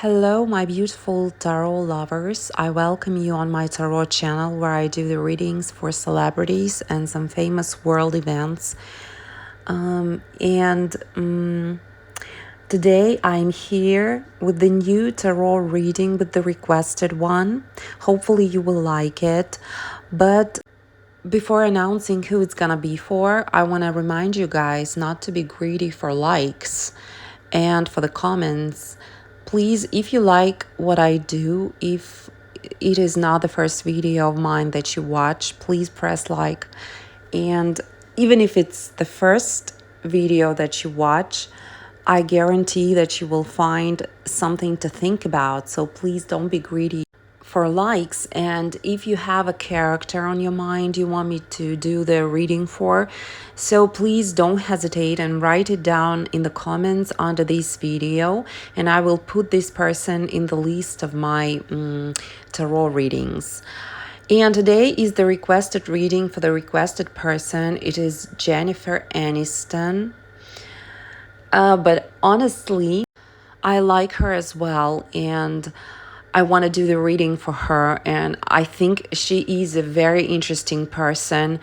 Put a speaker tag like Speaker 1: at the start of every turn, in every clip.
Speaker 1: Hello, my beautiful tarot lovers. I welcome you on my tarot channel where I do the readings for celebrities and some famous world events. Today I'm here with the new tarot reading with the requested one. Hopefully, you will like it. But before announcing who it's gonna be for, I want to remind you guys not to be greedy for likes and for the comments. Please, if you like what I do, if it is not the first video of mine that you watch, please press like. And even if it's the first video that you watch, I guarantee that you will find something to think about. So please don't be greedy for likes. And if you have a character on your mind you want me to do the reading for, so please don't hesitate and write it down in the comments under this video, and I will put this person in the list of my tarot readings. And today is the requested reading for the requested person. It is Jennifer Aniston. But honestly, I like her as well, and I want to do the reading for her. And I think she is a very interesting person,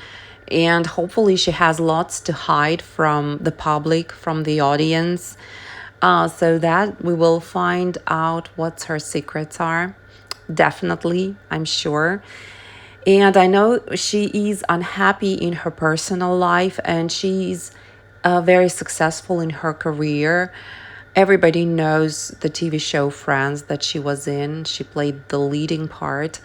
Speaker 1: and hopefully she has lots to hide from the public, from the audience, so that we will find out what her secrets are. Definitely, I'm sure. And I know she is unhappy in her personal life, and she's very successful in her career. Everybody knows the TV show Friends that she was in. She played the leading part,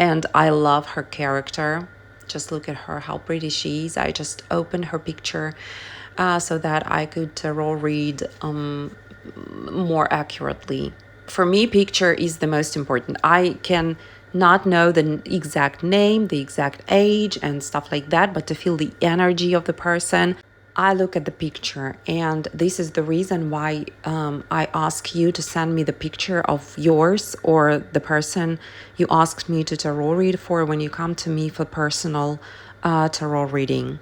Speaker 1: and I love her character. Just look at her, how pretty she is. I just opened her picture so that I could tarot read more accurately. For me, picture is the most important. I can not know the exact name, the exact age, and stuff like that, but to feel the energy of the person, I look at the picture. And this is the reason why I ask you to send me the picture of yours or the person you asked me to tarot read for when you come to me for personal tarot reading.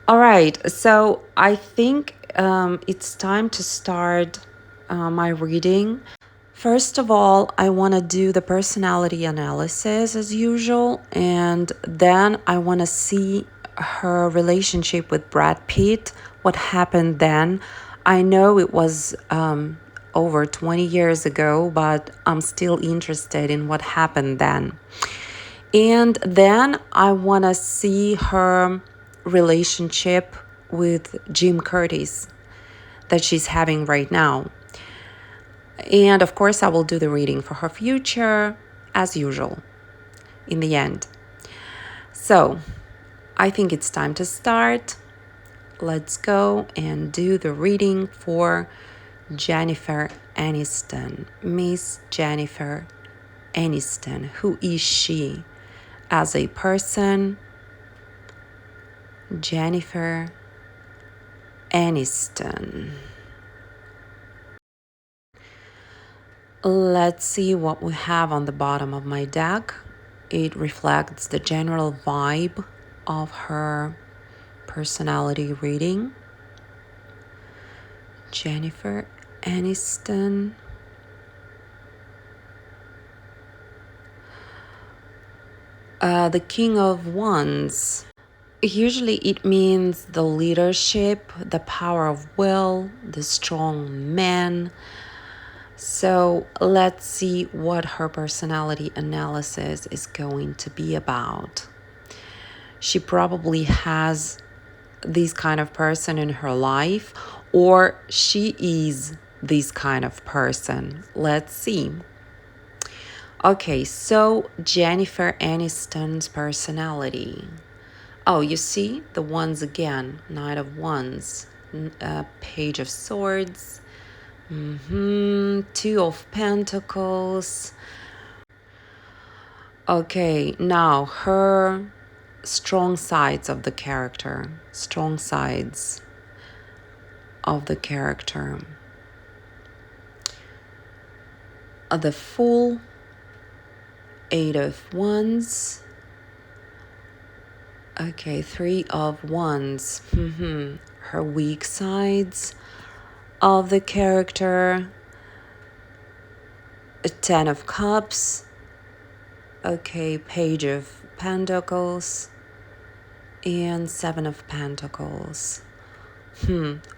Speaker 1: All right, so I think it's time to start my reading. First of all, I want to do the personality analysis as usual, and then I want to see her relationship with Brad Pitt, what happened then. I know it was over 20 years ago, but I'm still interested in what happened then. And then I want to see her relationship with Jim Curtis that she's having right now. And of course, I will do the reading for her future as usual in the end. So I think it's time to start. Let's go and do the reading for Jennifer Aniston. Miss Jennifer Aniston. Who is she as a person? Jennifer Aniston. Let's see what we have on the bottom of my deck. It reflects the general vibe of her personality reading. Jennifer Aniston. The King of Wands. Usually it means the leadership, the power of will, the strong man. So let's see what her personality analysis is going to be about. She probably has this kind of person in her life, or she is this kind of person. Let's see. Okay, so Jennifer Aniston's personality. Oh, you see the wands again. Knight of Wands, Page of Swords, Two of Pentacles. Okay, now her strong sides of the character. Strong sides of the character. The Fool, Eight of Wands. Okay, Three of Wands. Her weak sides of the character. a 10 of Cups, okay, Page of Pentacles, and 7 of Pentacles.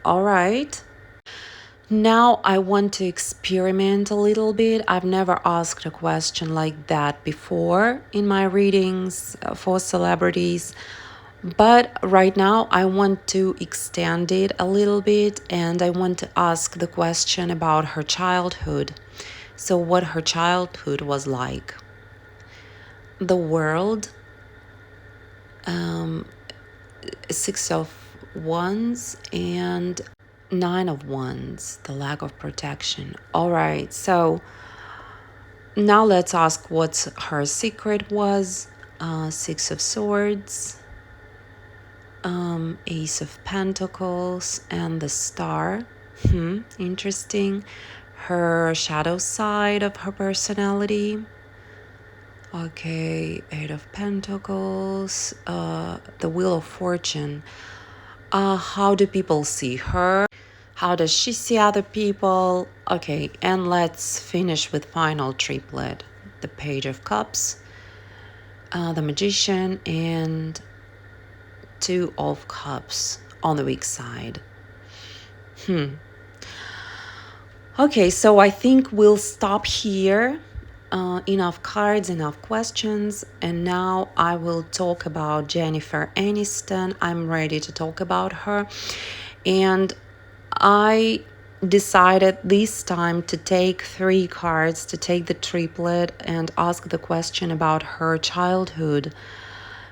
Speaker 1: All right. Now I want to experiment a little bit. I've never asked a question like that before in my readings for celebrities. But right now I want to extend it a little bit, and I want to ask the question about her childhood. So what her childhood was like. The World, 6 of Wands, and 9 of Wands, the lack of protection. All right, so now let's ask what her secret was. 6 of Swords, Ace of Pentacles, and the Star. Interesting. Her shadow side of her personality. Okay, 8 of Pentacles, the Wheel of Fortune. How do people see her? How does she see other people? Okay, and let's finish with final triplet. The Page of Cups, the Magician, and 2 of Cups on the weak side. Okay, so I think we'll stop here. Enough cards, enough questions, and now I will talk about Jennifer Aniston. I'm ready to talk about her, and I decided this time to take 3 cards, to take the triplet and ask the question about her childhood,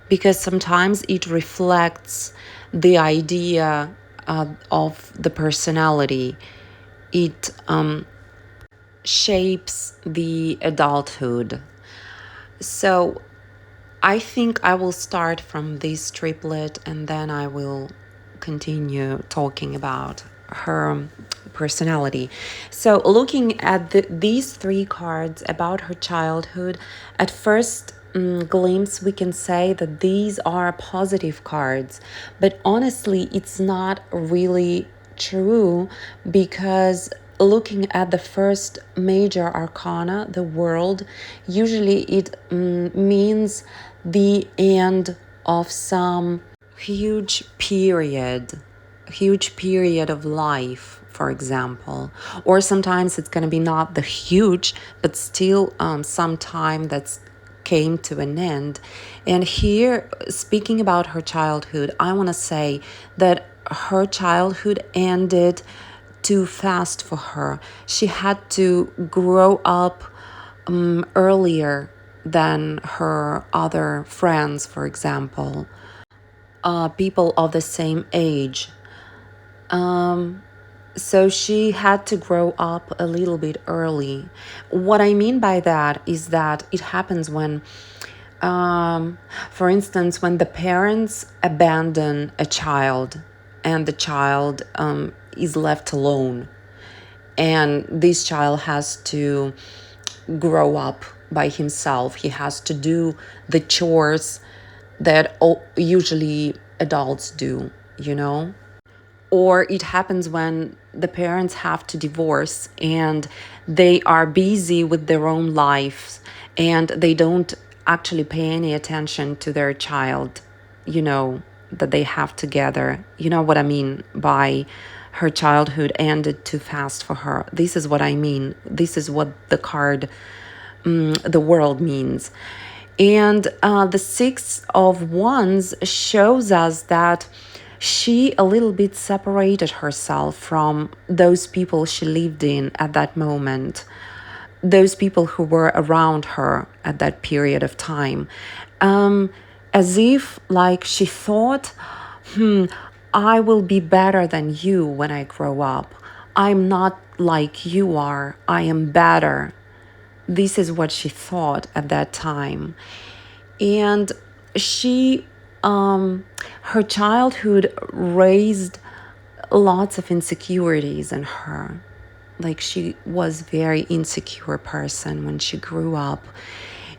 Speaker 1: because sometimes it reflects the idea of the personality. It shapes the adulthood. So I think I will start from this triplet, and then I will continue talking about her personality. So looking at these 3 cards about her childhood, at first glimpse we can say that these are positive cards, but honestly it's not really true, because looking at the first major arcana, the World, usually it means the end of some huge period of life, for example. Or sometimes it's going to be not the huge, but still some time that's came to an end. And here, speaking about her childhood, I want to say that her childhood ended too fast for her. She had to grow up earlier than her other friends, for example, people of the same age. So she had to grow up a little bit early. What I mean by that is that it happens when, for instance, when the parents abandon a child and the child is left alone, and this child has to grow up by himself. He has to do the chores that usually adults do, you know? Or it happens when the parents have to divorce and they are busy with their own lives and they don't actually pay any attention to their child, you know, that they have together. You know what I mean by her childhood ended too fast for her. This is what I mean. This is what the card, the World, means. And the 6 of Wands shows us that she a little bit separated herself from those people she lived in at that moment, those people who were around her at that period of time, as if like she thought, I will be better than you when I grow up. I'm not like you are. I am better. This is what she thought at that time. And she, her childhood raised lots of insecurities in her. Like, she was a very insecure person when she grew up.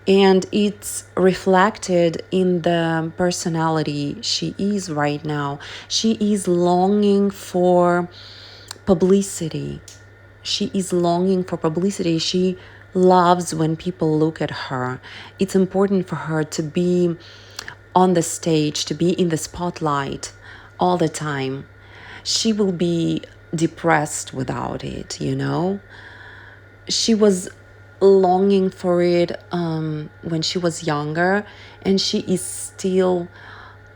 Speaker 1: And it's reflected in the personality she is right now. She is longing for publicity. She is longing for publicity. She loves when people look at her. It's important for her to be on the stage, to be in the spotlight all the time. She will be depressed without it, you know? She was longing for it when she was younger, and she is still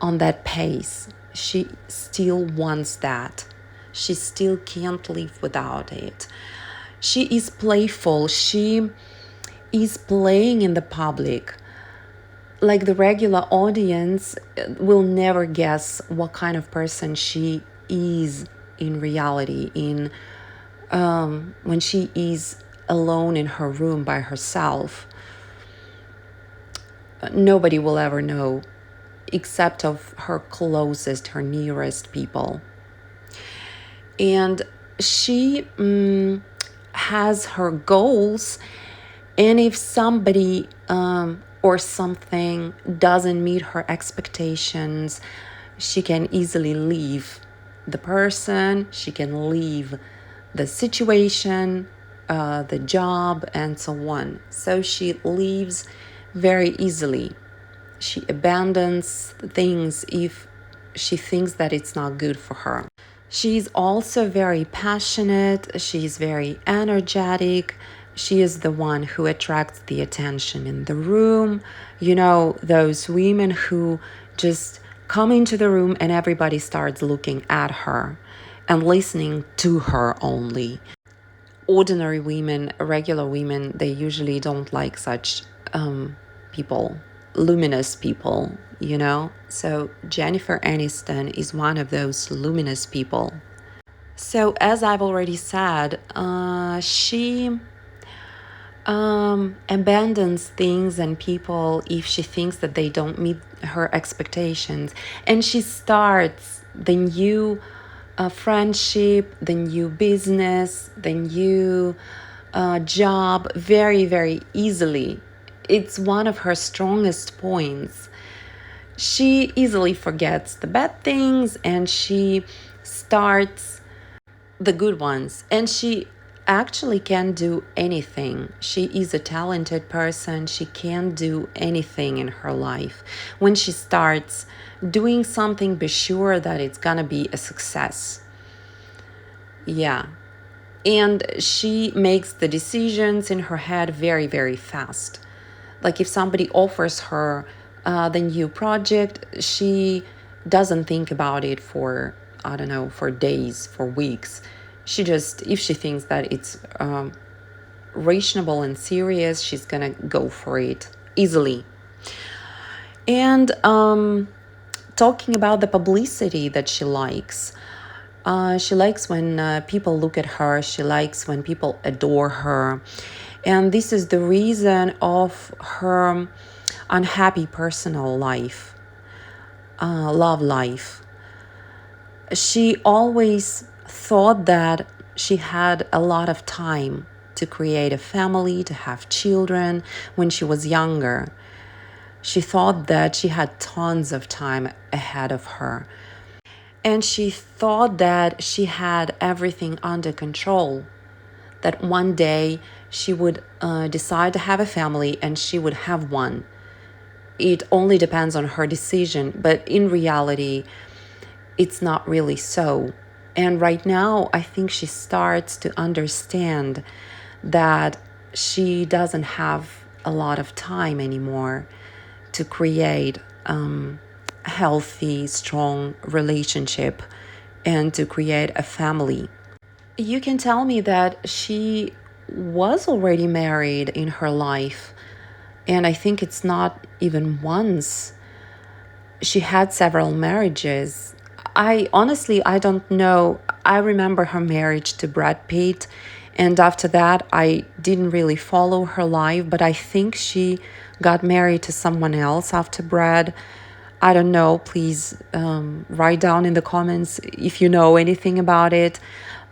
Speaker 1: on that pace. She still wants that. She still can't live without it. She is playful. She is playing in the public. Like the regular audience will never guess what kind of person she is in reality, in when she is alone in her room by herself. Nobody will ever know except of her closest, her nearest people. And she has her goals, and if somebody or something doesn't meet her expectations, she can easily leave the person, she can leave the situation, the job, and so on. So she leaves very easily. She abandons things if she thinks that it's not good for her. She's also very passionate, she's very energetic. She is the one who attracts the attention in the room. You know, those women who just come into the room and everybody starts looking at her and listening to her only. Ordinary women, regular women, they usually don't like such people, luminous people, you know? So Jennifer Aniston is one of those luminous people. So as I've already said, she abandons things and people if she thinks that they don't meet her expectations. And she starts the new friendship, the new business, the new job very, very easily. It's one of her strongest points. She easily forgets the bad things and she starts the good ones. And she actually can do anything. She is a talented person. She can do anything in her life. When she starts doing something, be sure that it's gonna be a success. Yeah. And she makes the decisions in her head very, very fast. Like if somebody offers her the new project, she doesn't think about it for, I don't know, for days, for weeks. She just, if she thinks that it's reasonable and serious, she's gonna go for it easily. And talking about the publicity that she likes when people look at her. She likes when people adore her. And this is the reason of her unhappy personal life, love life. She always thought that she had a lot of time to create a family, to have children when she was younger. She thought that she had tons of time ahead of her. And she thought that she had everything under control, that one day she would decide to have a family and she would have one. It only depends on her decision, but in reality, it's not really so. And right now, I think she starts to understand that she doesn't have a lot of time anymore to create a healthy, strong relationship and to create a family. You can tell me that she was already married in her life, and I think it's not even once. She had several marriages. I don't know. I remember her marriage to Brad Pitt, and after that, I didn't really follow her life, but I think she got married to someone else after Brad. I don't know. Please write down in the comments if you know anything about it.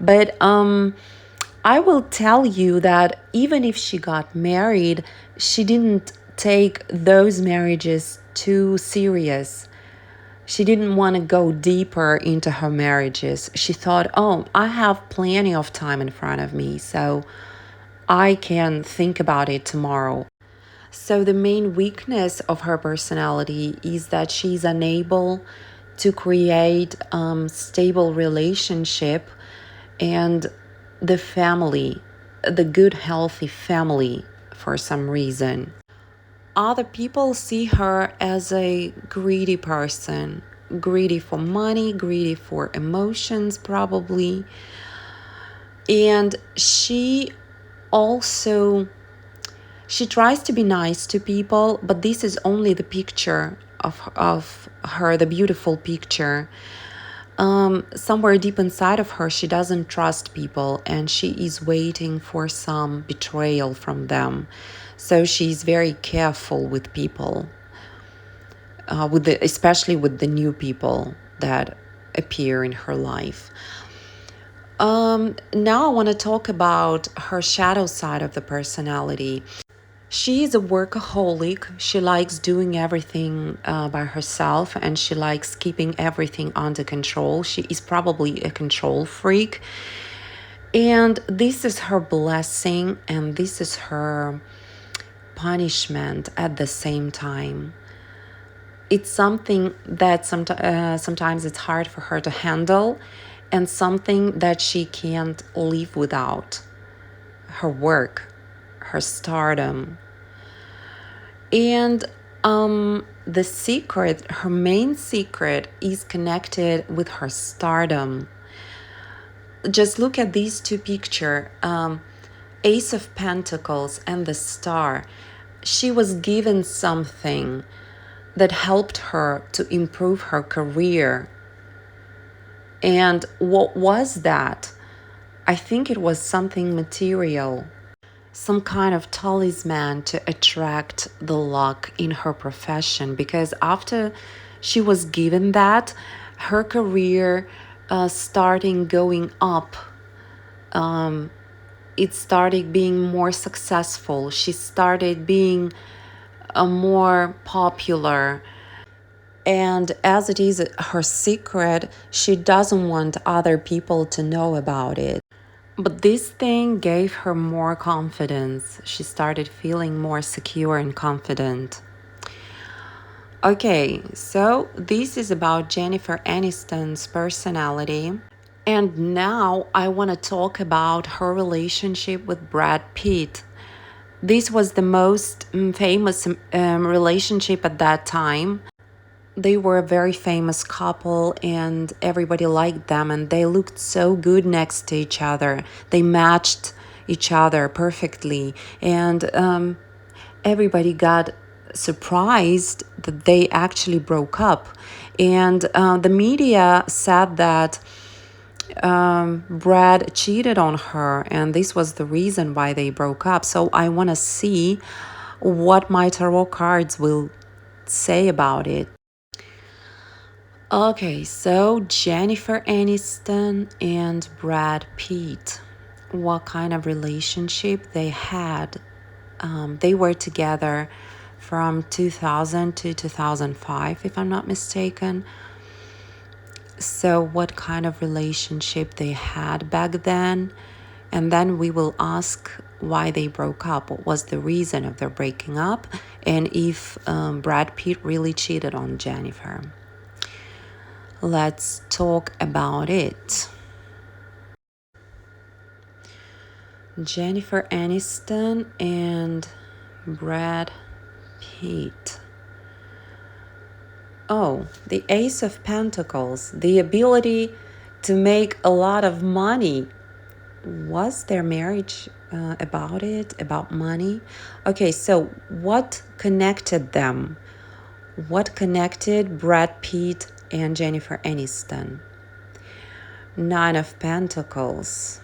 Speaker 1: But I will tell you that even if she got married, she didn't take those marriages too serious. She didn't want to go deeper into her marriages. She thought, oh, I have plenty of time in front of me, so I can think about it tomorrow. So the main weakness of her personality is that she's unable to create stable relationship and the family, the good healthy family for some reason. Other people see her as a greedy person, greedy for money, greedy for emotions, probably. And also she tries to be nice to people, but this is only the picture of her, the beautiful picture. Somewhere deep inside of her, she doesn't trust people and she is waiting for some betrayal from them. So she's very careful with people, especially with the new people that appear in her life. Now I want to talk about her shadow side of the personality. She is a workaholic. She likes doing everything by herself and she likes keeping everything under control. She is probably a control freak. And this is her blessing and this is her punishment at the same time. It's something that sometimes it's hard for her to handle and something that she can't live without. Her work, her stardom. And her main secret is connected with her stardom. Just look at these two pictures, Ace of Pentacles and the Star. She was given something that helped her to improve her career. And what was that? I think it was something material, some kind of talisman to attract the luck in her profession, because after she was given that, her career starting going up, it started being more successful. She started being more popular. And as it is her secret, she doesn't want other people to know about it. But this thing gave her more confidence. She started feeling more secure and confident. Okay, so this is about Jennifer Aniston's personality. And now I want to talk about her relationship with Brad Pitt. This was the most famous relationship at that time. They were a very famous couple and everybody liked them and they looked so good next to each other. They matched each other perfectly and everybody got surprised that they actually broke up. And the media said that Brad cheated on her and this was the reason why they broke up. So I want to see what my tarot cards will say about it. Okay, so Jennifer Aniston and Brad Pitt. What kind of relationship they had? They were together from 2000 to 2005, if I'm not mistaken. So, what kind of relationship they had back then? And then we will ask why they broke up. What was the reason of their breaking up? And if Brad Pitt really cheated on Jennifer. Let's talk about it. Jennifer Aniston and Brad Pitt. Oh, the Ace of Pentacles, the ability to make a lot of money. Was their marriage about money? Okay, so what connected them? What connected Brad Pitt and Jennifer Aniston? Nine of Pentacles.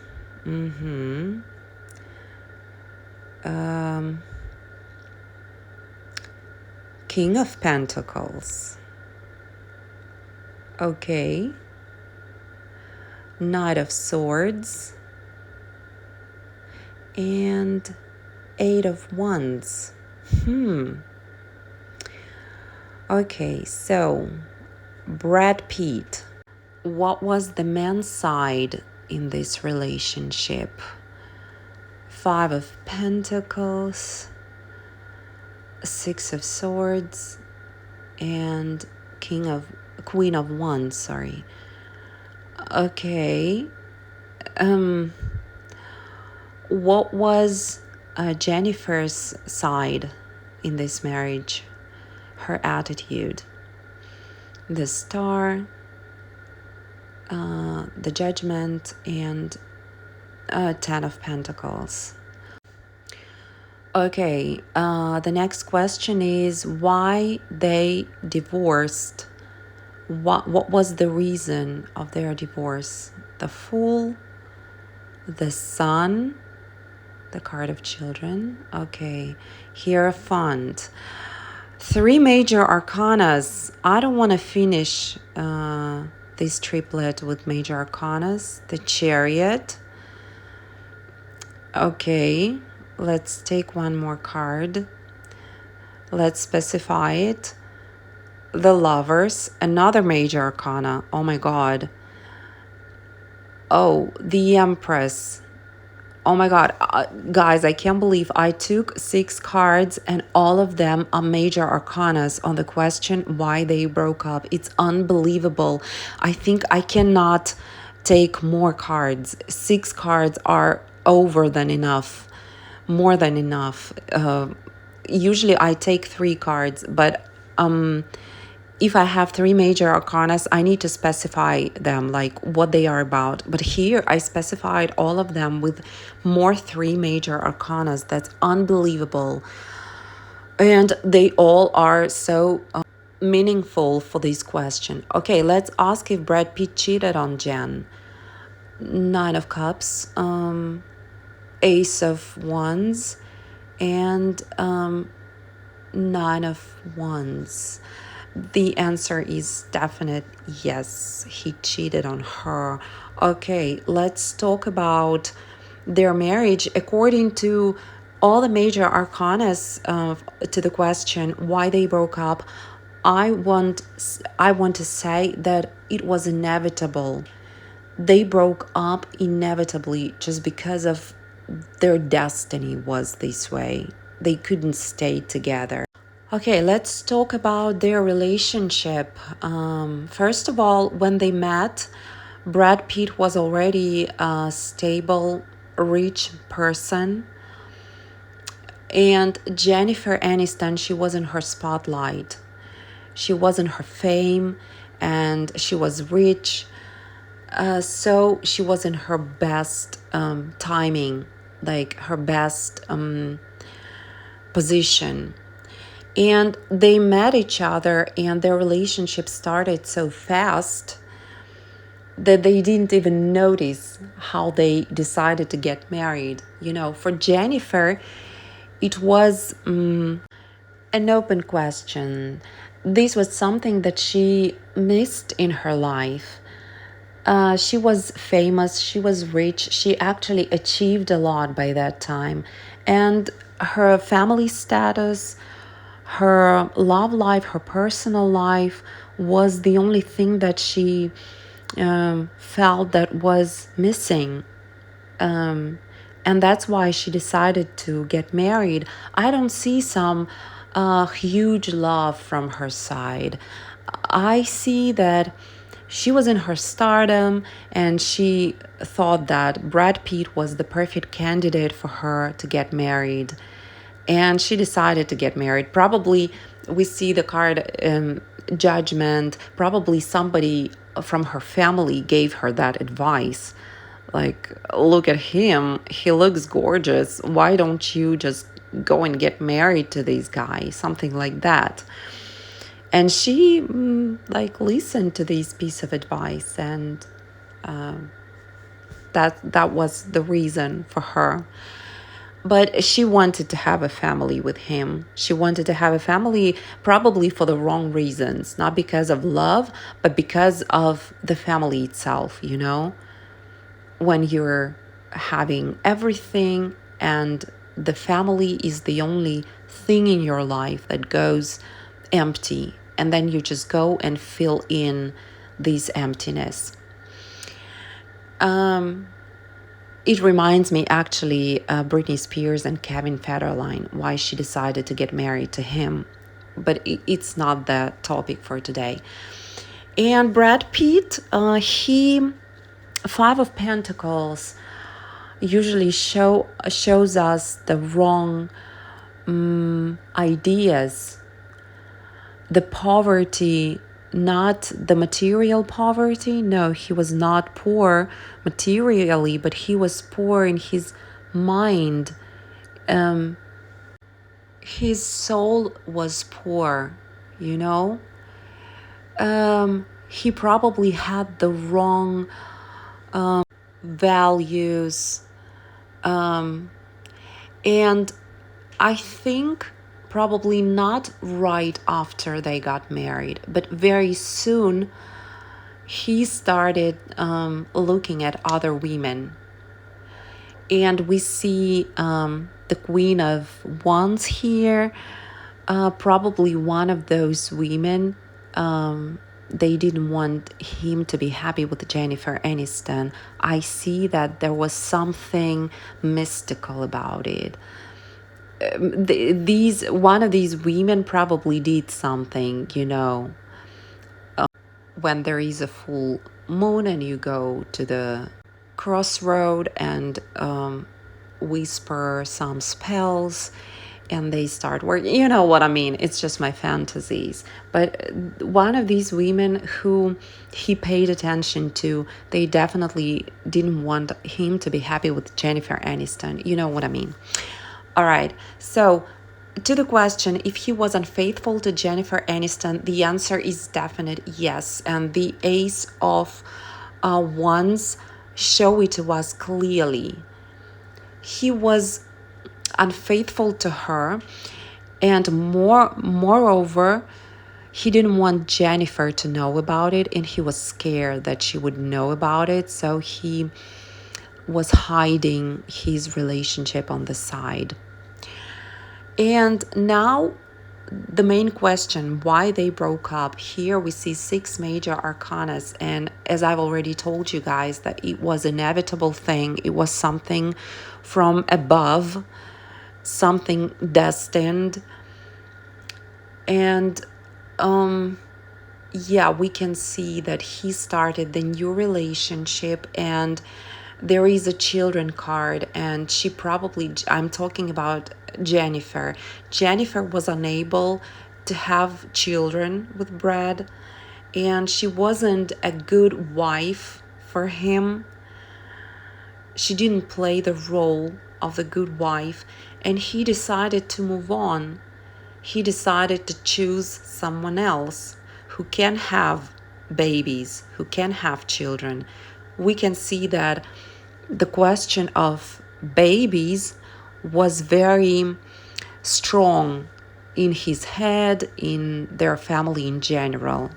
Speaker 1: King of Pentacles. Okay. Knight of Swords. And Eight of Wands. Okay, so Brad Pitt. What was the man's side in this relationship? Five of Pentacles, Six of Swords, and Queen of Wands, sorry. Okay. What was Jennifer's side in this marriage? Her attitude. The Star, the Judgment, and Ten of Pentacles. Okay, the next question is why they divorced. What was the reason of their divorce? The Fool, the Sun, the card of children. Okay, Hierophant. Three major arcanas. I don't want to finish this triplet with major arcanas. The Chariot. Okay, let's take one more card. Let's specify it. The Lovers, another major arcana. Oh my god. Oh, the Empress. Oh my god, guys, I can't believe I took 6 cards and all of them are major arcanas on the question why they broke up. It's unbelievable. I think I cannot take more cards. 6 cards are over than enough, more than enough. Usually I take 3 cards, but if I have 3 major arcanas, I need to specify them, like what they are about. But here I specified all of them with more 3 major arcanas. That's unbelievable. And they all are so meaningful for this question. Okay, let's ask if Brad Pitt cheated on Jen. 9 of Cups, Ace of Wands, and 9 of Wands. The answer is definite yes, he cheated on her. Okay, let's talk about their marriage according to all the major arcanas to the question why they broke up. I want to say that it was inevitable. They broke up inevitably just because of their destiny was this way. They couldn't stay together. Okay, let's talk about their relationship. First of all, when they met, Brad Pitt was already a stable, rich person. And Jennifer Aniston, she was in her spotlight. She was in her fame and she was rich. So she was in her best timing, like her best position. And they met each other and their relationship started so fast that they didn't even notice how they decided to get married. You know, for Jennifer, it was an open question. This was something that she missed in her life. She was famous, she was rich, she actually achieved a lot by that time. And her family status, her love life, her personal life was the only thing that she felt that was missing. And that's why she decided to get married. I don't see some huge love from her side. I see that she was in her stardom and she thought that Brad Pitt was the perfect candidate for her to get married. And she decided to get married. Probably we see the card Judgment. Probably somebody from her family gave her that advice. Like, look at him. He looks gorgeous. Why don't you just go and get married to this guy? Something like that. And she listened to this piece of advice, and that was the reason for her. But she wanted to have a family with him. She wanted to have a family probably for the wrong reasons, not because of love, but because of the family itself, you know? When you're having everything and the family is the only thing in your life that goes empty, and then you just go and fill in this emptiness. It reminds me actually Britney Spears and Kevin Federline, why she decided to get married to him. But it's not the topic for today. And Brad Pitt, he Five of Pentacles usually shows us the wrong ideas, the poverty, not the material poverty. No, he was not poor materially, but he was poor in his mind. His soul was poor, you know. He probably had the wrong values, and I think probably not right after they got married, but very soon he started looking at other women. And we see the Queen of Wands here, probably one of those women. They didn't want him to be happy with Jennifer Aniston. I see that there was something mystical about it. One of these women probably did something, you know, when there is a full moon and you go to the crossroad and whisper some spells and they start working. You know what I mean? It's just my fantasies. But one of these women who he paid attention to, they definitely didn't want him to be happy with Jennifer Aniston. You know what I mean? All right. So to the question, if he was unfaithful to Jennifer Aniston, the answer is definite yes. And the Ace of Wands show it to us clearly. He was unfaithful to her, and moreover, he didn't want Jennifer to know about it, and he was scared that she would know about it, so he was hiding his relationship on the side. And now the main question, why they broke up. Here we see 6 major arcanas, and as I've already told you guys, that it was an inevitable thing. It was something from above, something destined. And yeah, we can see that he started the new relationship, and there is a children card, and she probably, I'm talking about Jennifer. Jennifer was unable to have children with Brad, and she wasn't a good wife for him. She didn't play the role of the good wife, and he decided to move on. He decided to choose someone else who can have babies, who can have children. We can see that the question of babies was very strong in his head, in their family in general.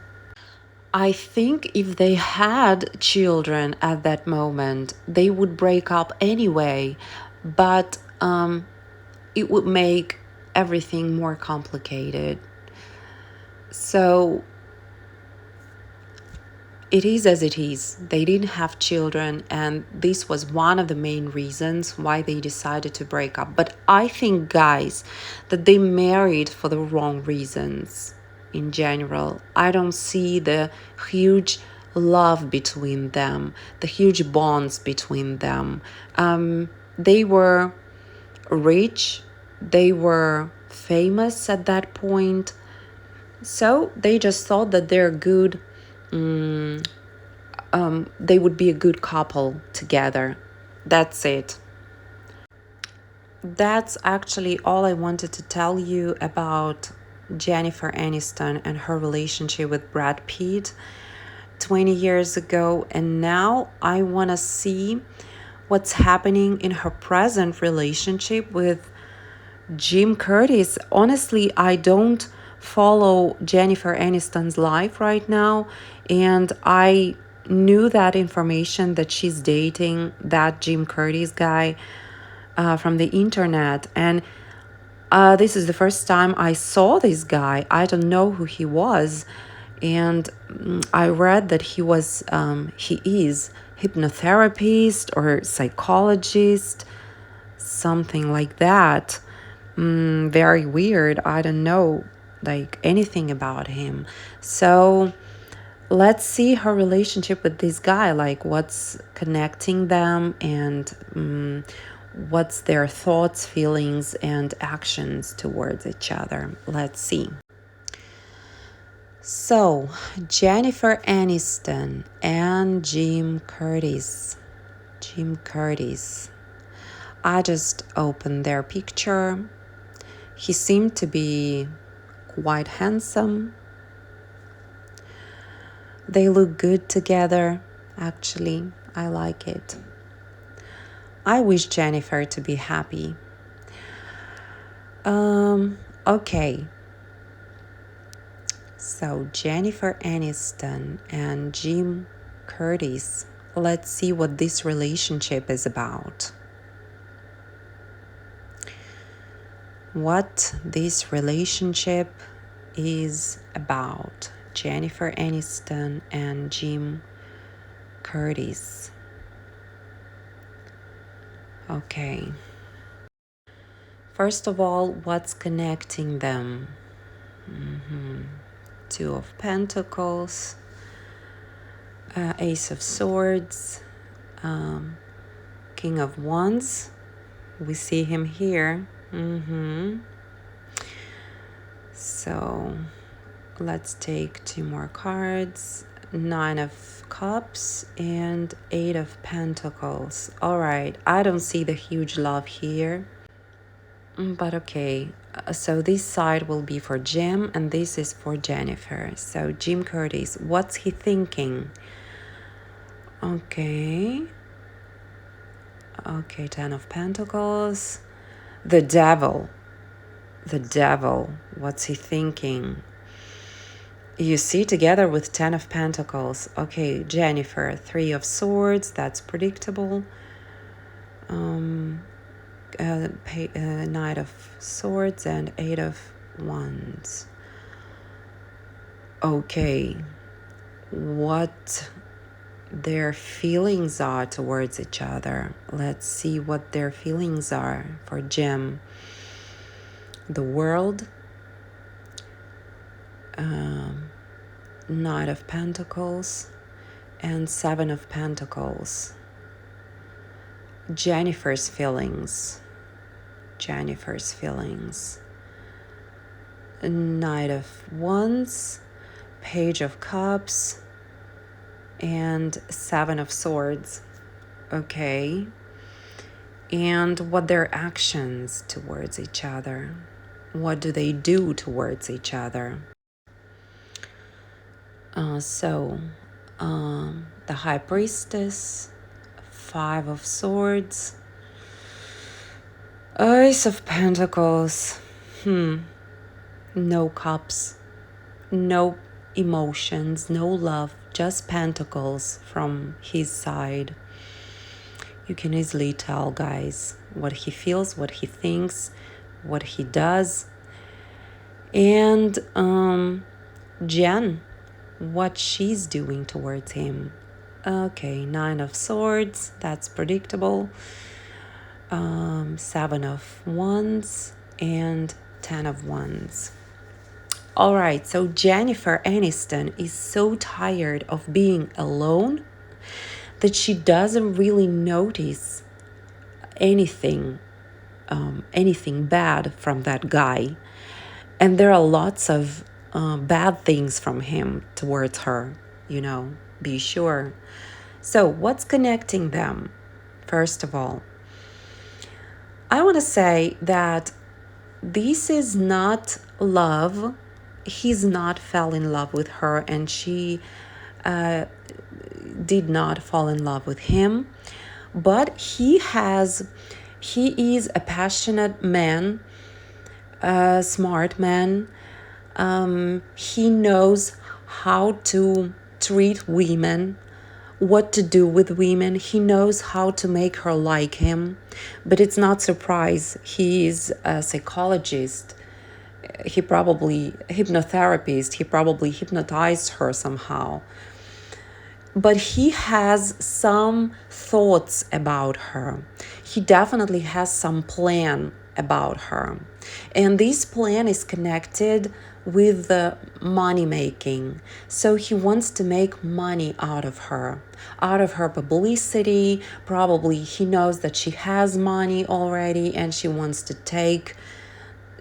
Speaker 1: I think if they had children at that moment, they would break up anyway, but it would make everything more complicated. So it is as it is. They didn't have children, and this was one of the main reasons why they decided to break up. But I think, guys, that they married for the wrong reasons in general. I don't see the huge love between them, the huge bonds between them. They were rich, they were famous at that point, so they just thought that they're good. They would be a good couple together. That's it. That's actually all I wanted to tell you about Jennifer Aniston and her relationship with Brad Pitt 20 years ago. And now I want to see what's happening in her present relationship with Jim Curtis. Honestly, I don't follow Jennifer Aniston's life right now, and I knew that information that she's dating that Jim Curtis guy from the internet, and this is the first time I saw this guy. I don't know who he was, and I read that he is hypnotherapist or psychologist, something like that. Very weird. I don't know like anything about him. So let's see her relationship with this guy, like what's connecting them, and what's their thoughts, feelings, and actions towards each other. Let's see. So, Jennifer Aniston and Jim Curtis. Jim Curtis. I just opened their picture. He seemed to be quite handsome. They look good together, actually. I like it. I wish Jennifer to be happy. Okay. So, Jennifer Aniston and Jim Curtis. Let's see what this relationship is about. What this relationship is about. Jennifer Aniston and Jim Curtis. Okay. First of all, what's connecting them? Two of Pentacles, Ace of Swords, King of Wands. We see him here. So let's take two more cards. Nine of Cups and Eight of Pentacles. All right, I don't see the huge love here. But okay, so this side will be for Jim and this is for Jennifer. So Jim Curtis, what's he thinking? Okay, Ten of Pentacles. The Devil. What's he thinking? You see, together with Ten of Pentacles. Okay, Jennifer, Three of Swords. That's predictable. Knight of Swords and Eight of Wands. Okay, what their feelings are towards each other. Let's see what their feelings are for Jim. The World, Knight of Pentacles, and Seven of Pentacles. Jennifer's feelings. Knight of Wands, Page of Cups, and Seven of Swords. Okay. And what their actions towards each other. What do they do towards each other? The High Priestess, Five of Swords, Ace of Pentacles, no cups, no emotions, no love, just pentacles from his side. You can easily tell, guys, what he feels, what he thinks, what he does. And Jen, what she's doing towards him. Okay, Nine of Swords, that's predictable. Seven of Wands and Ten of Wands. All right, so Jennifer Aniston is so tired of being alone that she doesn't really notice anything bad from that guy. And there are lots of bad things from him towards her, be sure. So what's connecting them? First of all, I want to say that this is not love. He's not fell in love with her, and she did not fall in love with him. But he is a passionate man, a smart man. He knows how to treat women, what to do with women. He knows how to make her like him. But it's not surprise. He is a psychologist. He probably hypnotherapist. He probably hypnotized her somehow. but he has some thoughts about her. He definitely has some plan about her. And this plan is connected with the money making. So he wants to make money out of her publicity. Probably he knows that she has money already and she wants to take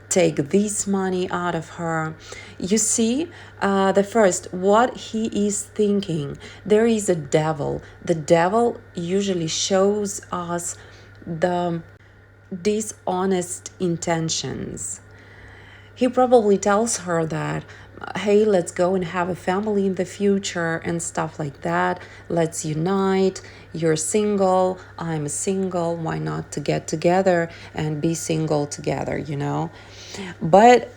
Speaker 1: this money out of her. You see, the first, what he is thinking. There is a devil. The devil usually shows us the dishonest intentions. He probably tells her that, hey, let's go and have a family in the future and stuff like that. Let's unite. You're single. I'm single. Why not to get together and be single together, you know? But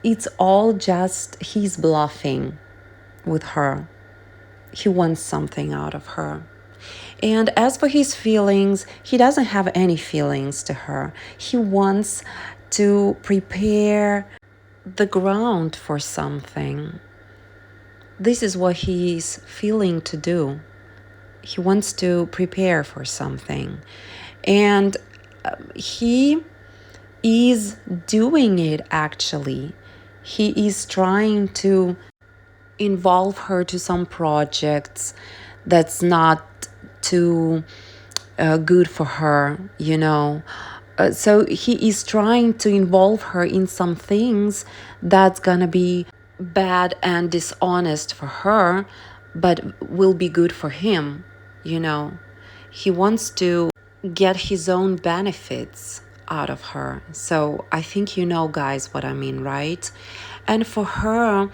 Speaker 1: it's all just he's bluffing with her. He wants something out of her. And as for his feelings, he doesn't have any feelings to her. He wants to prepare the ground for something. This is what he's feeling to do. He wants to prepare for something. And he is doing it actually. He is trying to involve her to some projects that's not too good for her, you know. So he is trying to involve her in some things that's gonna be bad and dishonest for her, but will be good for him, you know. He wants to get his own benefits out of her. So I think you know, guys, what I mean, right? And for her,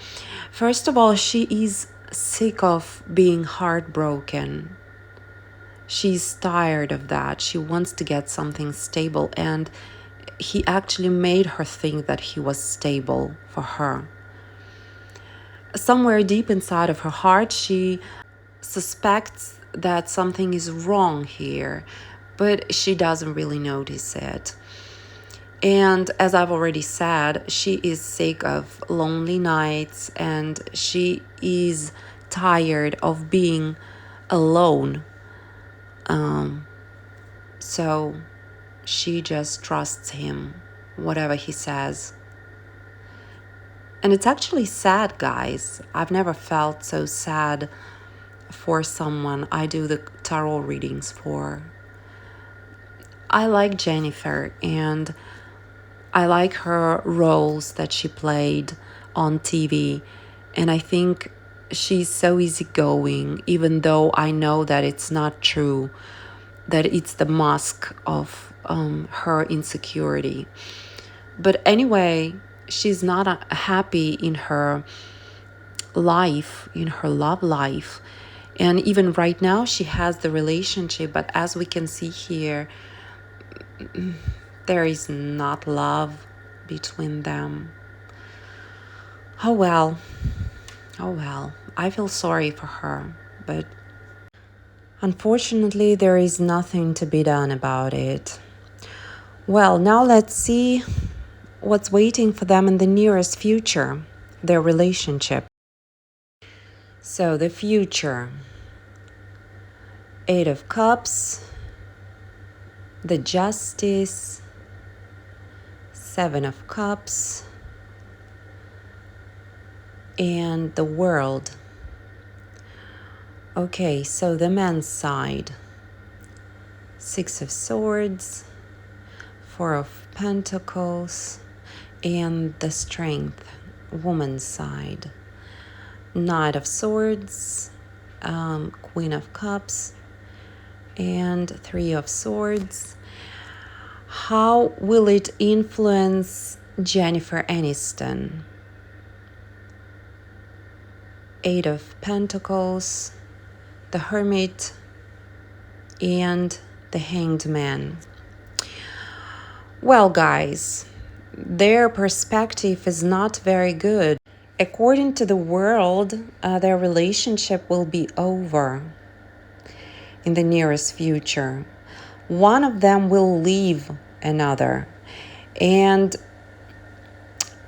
Speaker 1: first of all, she is sick of being heartbroken. She's tired of that. She wants to get something stable, and he actually made her think that he was stable for her. Somewhere deep inside of her heart, she suspects that something is wrong here, but she doesn't really notice it. And as I've already said, she is sick of lonely nights and she is tired of being alone. So she just trusts him, whatever he says. And it's actually sad, guys. I've never felt so sad for someone I do the tarot readings for. I like Jennifer and I like her roles that she played on TV. And I think she's so easygoing, even though I know that it's not true, that it's the mask of her insecurity. But anyway, she's not happy in her life, in her love life. And even right now, she has the relationship, but as we can see here, there is not love between them. Oh well. I feel sorry for her, but unfortunately, there is nothing to be done about it. Well, now let's see what's waiting for them in the nearest future, their relationship. So, the future. Eight of Cups, the Justice, Seven of Cups, and the World. Okay, so the man's side. Six of Swords, Four of Pentacles, and the Strength, woman's side. Knight of Swords, Queen of Cups, and Three of Swords. How will it influence Jennifer Aniston? Eight of Pentacles, the Hermit, and the Hanged Man. Well, guys, their perspective is not very good. According to the World, their relationship will be over in the nearest future. One of them will leave another. And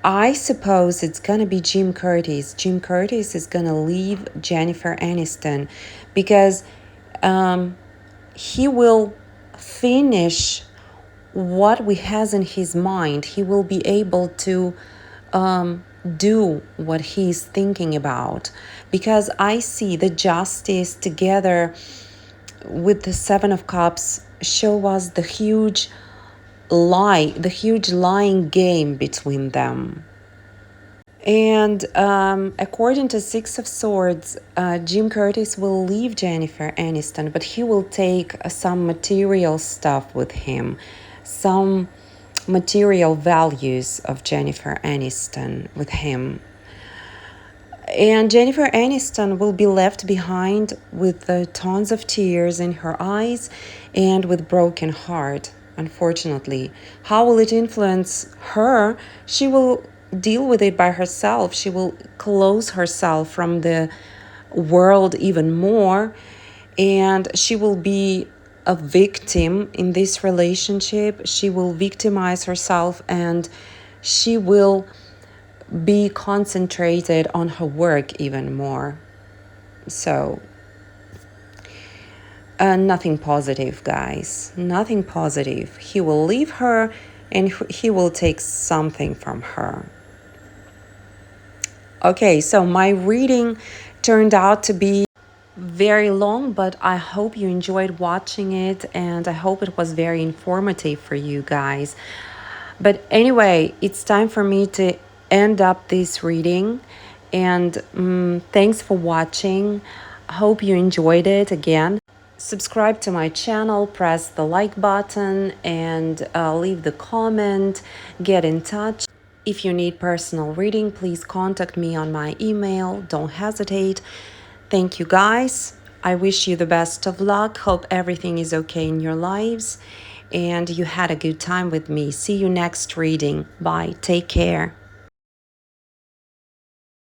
Speaker 1: I suppose it's gonna be Jim Curtis. Jim Curtis is gonna leave Jennifer Aniston because he will finish what we has in his mind. He will be able to do what he's thinking about, because I see the justice together with the Seven of Cups show us the huge lying game between them. And according to Six of Swords, Jim Curtis will leave Jennifer Aniston, but he will take some material stuff with him, some material values of Jennifer Aniston with him. And Jennifer Aniston will be left behind with tons of tears in her eyes and with broken heart, unfortunately. How will it influence her? She will deal with it by herself. She will close herself from the world even more, and she will be a victim in this relationship. She will victimize herself, and she will be concentrated on her work even more. So, nothing positive, guys. Nothing positive. He will leave her and he will take something from her. Okay, so my reading turned out to be very long, but I hope you enjoyed watching it, and I hope it was very informative for you guys. But anyway, it's time for me to end up this reading, and thanks for watching. Hope you enjoyed it. Again, subscribe to my channel, press the like button, and leave the comment. Get in touch. If you need personal reading, please contact me on my email. Don't hesitate. Thank you, guys. I wish you the best of luck. Hope everything is okay in your lives and you had a good time with me. See you next reading. Bye. Take care.